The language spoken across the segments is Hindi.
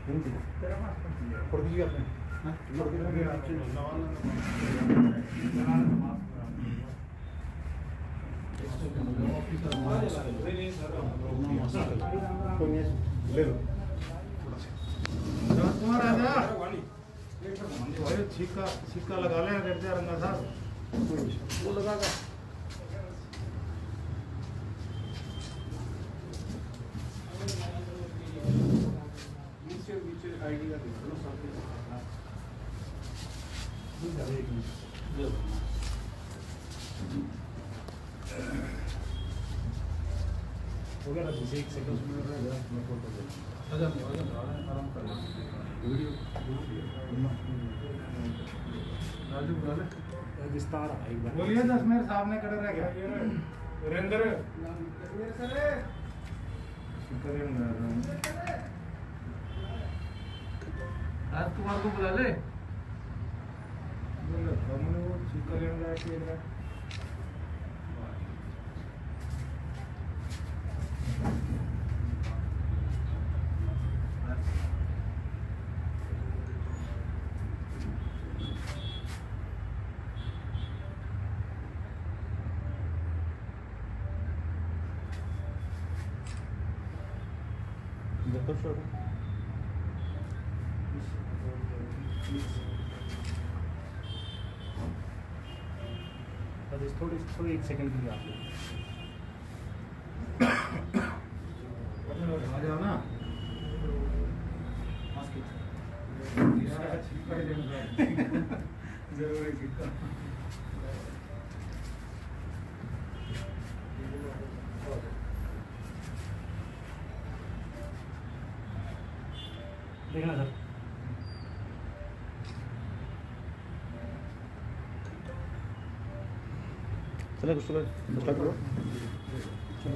हिंदी फोड़ दीजिए आपने। हाँ फोड़ ले लो राजकुमार आजा अरे छिक्का लगा ले करते रंगा साहब वो लगा का नीचे आईडी का देख लो सब हो गया ना जैसे एक सेकंड में मैं फोटो दे आराम कर ले वीडियो राजू बुला ले विस्तार एक बार बोलिए 10 मिनट सामने खड़े रह गया वीरेंद्र राजकुमार को बुला ले हमने वो चिकन देखो शो थोड़ी एक सेकंड के लिए आप आ जाओ ना जरूर है छिक्का देखना सर चलो कुछ स्टार्ट करो सर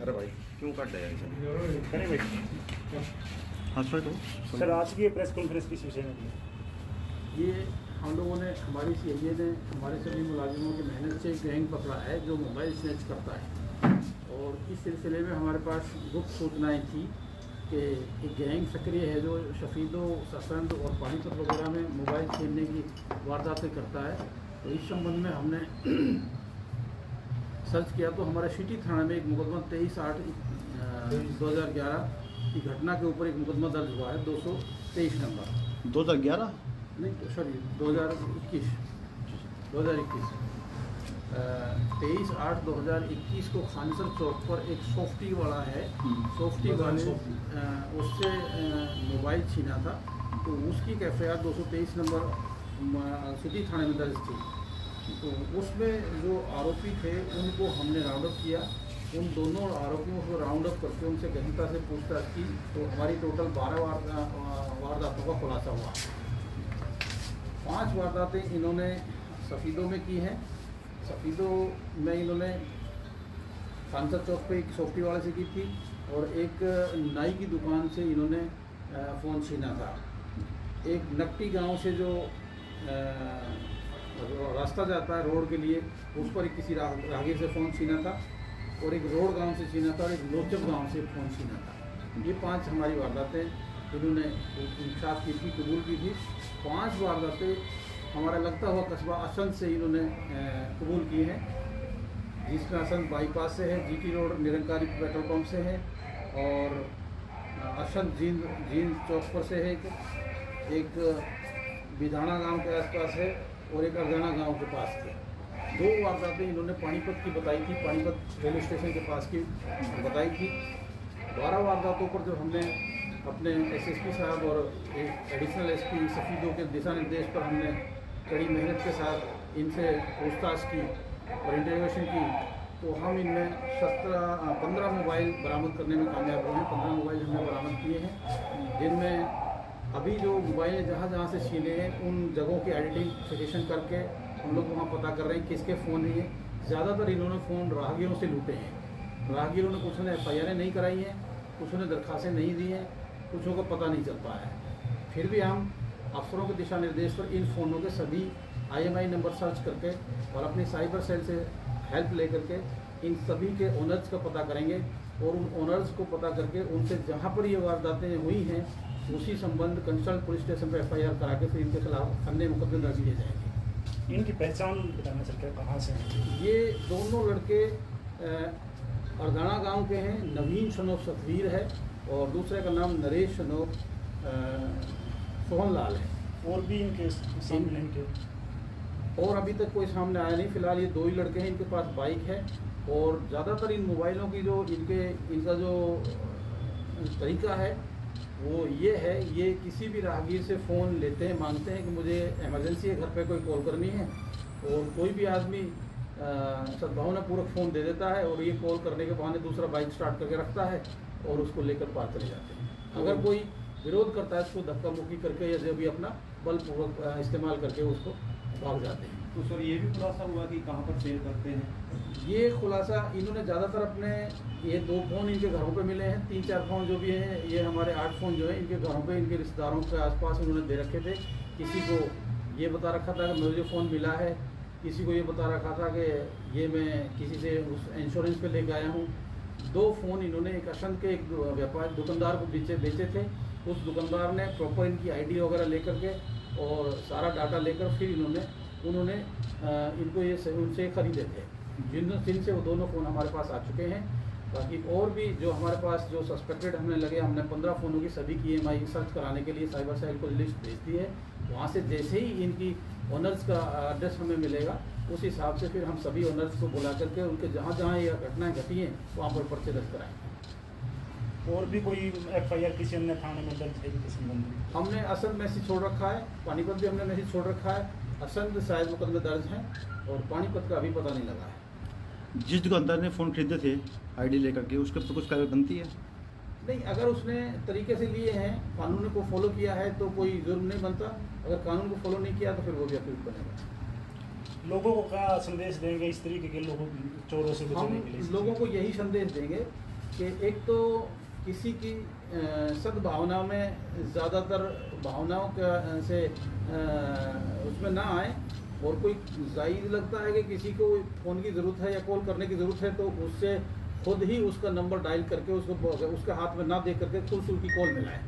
अरे भाई क्यों काट रहे हैं सर अरे भाई हाँ सर आज की प्रेस कॉन्फ्रेंस किस विषय में ये हम लोगों ने हमारी सीआईए ने हमारे सभी मुलाजिमों की मेहनत से एक गैंग पकड़ा है जो मोबाइल स्नैच करता है और इस सिलसिले में हमारे पास गुप्त सूचनाएं थी कि एक गैंग सक्रिय है जो शफीदो ससंद और पानीपत वगैरह में मोबाइल छीनने की वारदातें करता है। तो इस संबंध में हमने सर्च किया तो हमारे सिटी थाना में एक मुकदमा 23/8/2011 की घटना के ऊपर एक मुकदमा दर्ज हुआ है 223 नंबर 2011 नहीं सॉरी 2021 23/8/2021 को खानसर चौक पर एक सॉफ्टी वाला है सॉफ्टी वाले उससे मोबाइल छीना था तो उसकी एक FIR 223 नंबर सिटी थाने में दर्ज थी। तो उसमें जो आरोपी थे उनको हमने राउंड अप किया, उन दोनों आरोपियों को राउंड अप करके उनसे गहनता से पूछताछ की तो हमारी टोटल 12 वारदातों का खुलासा हुआ। 5 वारदातें इन्होंने सफ़ीदों में की हैं। सफ़ीदों में इन्होंने खानसर चौक पे एक सॉफ्टी वाले से की थी और एक नाई की दुकान से इन्होंने फ़ोन छीना था। एक नकटी गांव से जो रास्ता जाता है रोड के लिए उस पर किसी राहगीर से फ़ोन छीना था और एक रोड गांव से छीना था और एक लोचक गांव से फ़ोन छीना था। ये 5 हमारी वारदातें इन्होंने इंसाफ की थी, कबूल की थी। 5 वारदातें हमारा लगता हुआ कस्बा असंध से इन्होंने कबूल किए हैं, जिसमें असंध बाईपास से है, GT road Nirankari petrol pump से है और असंध जीन चौक पर से है, एक बिधाना गांव के आसपास है और एक अरजाना गांव के पास थे। 2 वारदातें इन्होंने पानीपत की बताई थी, पानीपत रेलवे स्टेशन के पास की बताई थी। 12 वारदातों पर जो हमने अपने SSP साहब और एडिशनल SP सफ़ीदों के दिशा निर्देश पर हमने कड़ी मेहनत के साथ इनसे पूछताछ की और इंटरवेशन की तो हम इनमें 15 मोबाइल बरामद करने में कामयाब हुए हैं। 15 मोबाइल हमने बरामद किए हैं, जिनमें अभी जो मोबाइल जहाँ जहाँ से छीने हैं उन जगहों की आइडेंटिफिकेशन करके हम लोग वहाँ पता कर रहे हैं किसके फ़ोन हैं। ज़्यादातर इन्होंने फ़ोन राहगीरों से लूटे हैं। राहगीरों ने कुछ ने FIR नहीं कराई हैं, कुछ ने दरखास्तें नहीं दी हैं, कुछों को पता नहीं चल पाया है। फिर भी हम अफसरों के दिशा निर्देश पर इन फ़ोनों के सभी IMI नंबर सर्च करके और अपनी साइबर सेल से हेल्प लेकर के इन सभी के ओनर्स का पता करेंगे और उन ओनर्स को पता करके उनसे जहाँ पर ये वारदातें हुई हैं उसी संबंध कंसल्ट पुलिस स्टेशन पर FIR करा के फिर इनके खिलाफ अन्य मुकदमे दर्ज किए जाएंगे। इनकी पहचान बताना सर क्या कहाँ से हैं? ये दोनों लड़के अरदाना गांव के हैं। नवीन शनोक सतवीर है और दूसरे का नाम नरेश शनोक सोहनलाल है। और भी इनके सामने इनके और अभी तक कोई सामने आया नहीं। फिलहाल ये 2 ही लड़के हैं, इनके पास बाइक है और ज़्यादातर इन मोबाइलों की जो इनका जो तरीका है वो ये है, ये किसी भी राहगीर से फ़ोन लेते हैं, मांगते हैं कि मुझे इमरजेंसी है, घर पे कोई कॉल करनी है, और कोई भी आदमी सद्भावनापूर्वक फ़ोन दे देता है और ये कॉल करने के बहाने दूसरा बाइक स्टार्ट करके रखता है और उसको लेकर पार चले जाते हैं। अगर कोई विरोध करता है उसको धक्का मुक्की करके या जो भी अपना बलपूर्वक इस्तेमाल करके उसको भाग जाते हैं। तो सर ये भी खुलासा हुआ कि कहाँ पर सेल करते हैं? ये खुलासा इन्होंने ज़्यादातर अपने ये 2 फ़ोन इनके घरों पे मिले हैं, 3-4 फ़ोन जो भी हैं, ये हमारे 8 फ़ोन जो है इनके घरों पे इनके रिश्तेदारों के आसपास इन्होंने दे रखे थे। किसी को ये बता रखा था कि मुझे फ़ोन मिला है, किसी को ये बता रखा था कि ये मैं किसी से उस इंश्योरेंस पे लेके आया हूँ। 2 फ़ोन इन्होंने एक असंत के एक व्यापार दुकानदार को बेचे थे। उस दुकानदार ने प्रॉपर इनकी ID वगैरह लेकर के और सारा डाटा लेकर फिर उन्होंने इनको ये उनसे खरीदे थे, जिनसे वो दोनों फ़ोन हमारे पास आ चुके हैं। बाकी और भी जो हमारे पास जो सस्पेक्टेड हमने 15 फ़ोनों की सभी की EMI सर्च कराने के लिए साइबर सेल को लिस्ट भेज दी है। वहाँ से जैसे ही इनकी ओनर्स का एड्रेस हमें मिलेगा उस हिसाब से फिर हम सभी ओनर्स को बुला करके उनके जहाँ ये घटनाएँ घटी हैं वहाँ पर पर्चे दर्ज कराएंगे। और भी कोई FIR किसी अन्य थाने में दर्ज है इनके संबंध में? हमने असंध मैसेज छोड़ रखा है, पानीपत भी हमने मैसेज छोड़ रखा है। असंध शायद मुकदमे दर्ज हैं और पानीपत का अभी पता नहीं लगा है। जिस दुकानदार ने फ़ोन खरीदे थे ID लेकर के, उसके ऊपर कुछ कार्रवाई बनती है? नहीं, अगर उसने तरीके से लिए हैं, कानून को फॉलो किया है तो कोई जुर्म नहीं बनता। अगर कानून को फॉलो नहीं किया तो फिर वो भी अपील बनेगा। लोगों को क्या संदेश देंगे इस तरीके के लोगों चोरों से बचने के लिए? हम लोगों को यही संदेश देंगे कि एक तो किसी की सद्भावना में ज़्यादातर भावनाओं से उसमें ना आए, और कोई जायज़ लगता है कि किसी को फ़ोन की ज़रूरत है या कॉल करने की ज़रूरत है तो उससे खुद ही उसका नंबर डायल करके उसके हाथ में ना दे करके खुद से उसकी कॉल मिलाएं।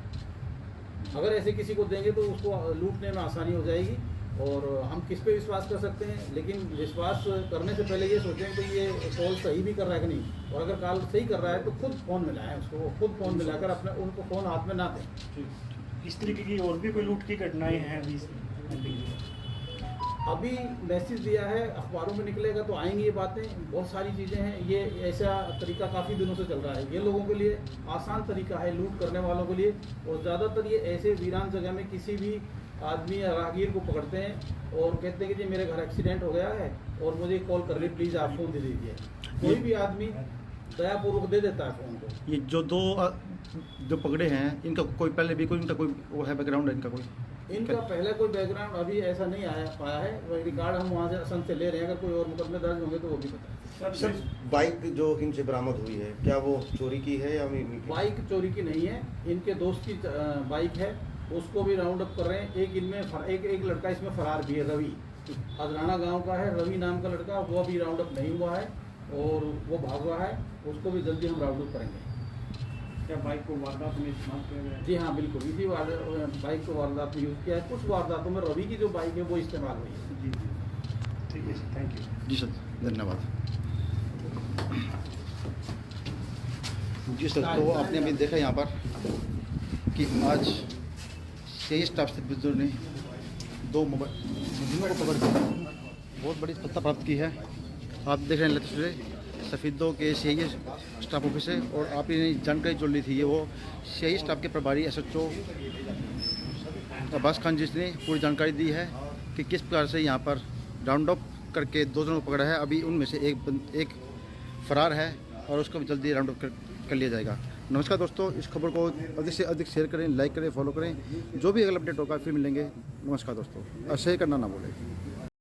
अगर ऐसे किसी को देंगे तो उसको लूटने में आसानी हो जाएगी। और हम किस पे विश्वास कर सकते हैं, लेकिन विश्वास करने से पहले ये सोचें कि ये कॉल सही भी कर रहा है कि नहीं, और अगर कॉल सही कर रहा है तो खुद फ़ोन मिलाएं, उसको खुद फ़ोन मिलाकर अपने उनको फ़ोन हाथ में ना दें। इस तरीके की और भी कोई लूट की घटनाएं हैं अभी मैसेज दिया है, अखबारों में निकलेगा तो आएंगी ये बातें। बहुत सारी चीज़ें हैं, ये ऐसा तरीका काफ़ी दिनों से चल रहा है। ये लोगों के लिए आसान तरीका है लूट करने वालों के लिए, और ज़्यादातर ये ऐसे वीरान जगह में किसी भी आदमी या राहगीर को पकड़ते हैं और कहते हैं कि जी मेरे घर एक्सीडेंट हो गया है और मुझे कॉल कर ली, प्लीज़ आप फ़ोन दे दीजिए। कोई भी आदमी दयापूर्वक दे देता है फ़ोन को। ये जो पकड़े हैं, इनका कोई पहले भी कोई इनका कोई वो है बैकग्राउंड है इनका कोई? इनका पहले कोई बैकग्राउंड अभी ऐसा नहीं पाया है। रिकॉर्ड हम वहाँ से असम से ले रहे हैं, अगर कोई और मुकदमे दर्ज होंगे तो वो भी पता है। सर बाइक जो इनसे बरामद हुई है, क्या वो चोरी की है या बाइक चोरी की नहीं है, इनके दोस्त की बाइक है, उसको भी राउंड अप कर रहे हैं। एक इनमें एक लड़का इसमें फरार भी है, रवि अदराना गांव का है, रवि नाम का लड़का, वो अभी राउंड अप नहीं हुआ है और वो भाग रहा है, उसको भी जल्दी हम राउंड अप करेंगे। क्या बाइक को वारदात में इस्तेमाल किया गया? जी हाँ, बिल्कुल इसी बाइक को वारदात में यूज़ किया है। कुछ वारदातों में रवि की जो बाइक है वो इस्तेमाल हुई है। जी ठीक है सर, थैंक यू। जी सर, धन्यवाद। जी सर, तो आपने अभी देखा यहाँ पर कि आज CI स्टाफ से बुजुर्ग ने 2 मुजरिमों को पकड़ कर बहुत बड़ी सफलता प्राप्त की है। आप देख रहे हैं तस्वीरें सफीदों के CI स्टाफ ऑफिस से, और आपने जानकारी जो ली थी ये वो CI स्टाफ के प्रभारी SHO अब्बास खान जिसने पूरी जानकारी दी है कि किस प्रकार से यहाँ पर राउंड अप करके 2 जनों को पकड़ा है। अभी उनमें से एक फरार है और उसको जल्दी राउंड अप कर लिया जाएगा। नमस्कार दोस्तों, इस खबर को अधिक से अधिक शेयर करें, लाइक करें, फॉलो करें। जो भी अगला अपडेट होगा फिर मिलेंगे। नमस्कार दोस्तों, और शेयर करना ना भूलें।